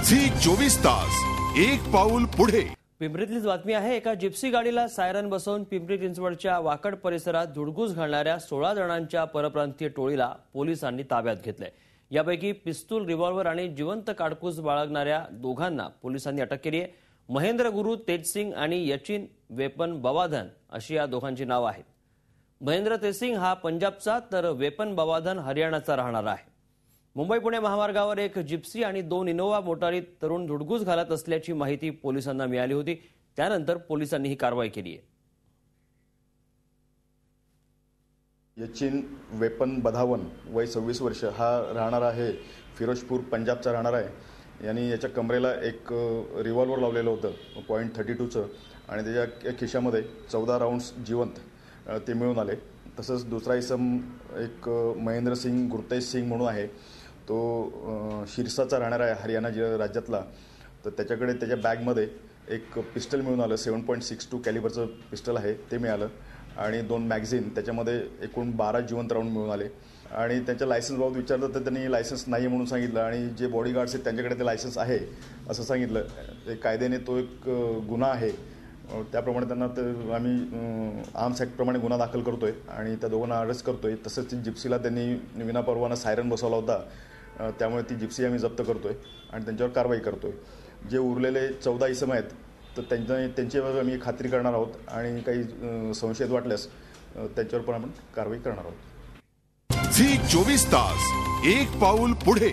Zee 24 तास एक पाऊल पुढे। पिंपरीतलीच बातमी आहे। एका जिप्सी गाडीला सायरन बसवून पिंपरी चिंचवडच्या वाकड परिसरात धुडगूस घालणाऱ्या 16 जणांच्या परप्रांतीय टोळीला पोलिसांनी ताब्यात घेतलंय। यापैकी पिस्तूल, रिव्हॉल्वर आणि जिवंत काडतूस बाळगणाऱ्या दोघांना पोलिसांनी अटक केली आहे। महेंद्र गुरु तेजसिंग आणि यचिन वेपन बवाधन अशी या दोघांची नावं आहेत। महेंद्र तेजसिंग हा पंजाबचा तर वेपन बवाधन हरियाणाचा राहणारा आहे। मुंबई पुणे महामार्गावर एक जिप्सी आणि 2 इनोवा मोटारीत तरुण धुडगूस घालत असल्याची माहिती पोलिसांना मिळाली होती। त्यानंतर पोलिसांनी ही कारवाई केली आहे। यचिन वेपन बधावन वय 26 वर्ष हा राहणार आहे फिरोजपूर पंजाबचा राहणार आहे। यांनी याच्या कमरेला एक रिव्हॉल्वर लावलेलं होतं .32चं आणि त्याच्या खिशामध्ये 14 राऊंड्स जिवंत ते मिळून आले। तसंच दुसरा इसम एक महेंद्र सिंग गुरतेज सिंग म्हणून आहे, तो शिरसाचा राहणार आहे हरियाणा राज्यातला। तर त्याच्याकडे त्याच्या बॅगमध्ये एक पिस्टल मिळून आलं, 7.62 कॅलिबरचं पिस्टल आहे ते मिळालं आणि 2 मॅगझिन, त्याच्यामध्ये एकूण 12 जिवंत राऊंड मिळून आले। आणि त्यांच्या लायसन्सबाबत विचारलं तर त्यांनी लायसन्स नाही म्हणून सांगितलं आणि जे बॉडीगार्ड्स आहेत त्यांच्याकडे ते लायसन्स आहे असं सांगितलं। ते कायद्याने तो एक गुन्हा आहे, त्याप्रमाणे त्यांना तर आम्ही आर्म्स ॲक्टप्रमाणे गुन्हा दाखल करतोय आणि त्या दोघांना अरेस्ट करतोय। तसंच ती जिप्सीला त्यांनी विनापरवाना सायरन बसवला होता, त्यामुळे ती जिप्सी आम्ही जप्त करतोय आणि त्यांच्यावर कारवाई करतोय। जे उरलेले 14 इसम आहेत तर त्यांच्यावर आम्ही खात्री करणार आहोत आणि काही संशयित वाटल्यास त्यांच्यावर पण आपण कारवाई करणार आहोत। झी 24 तास एक पाऊल पुढे।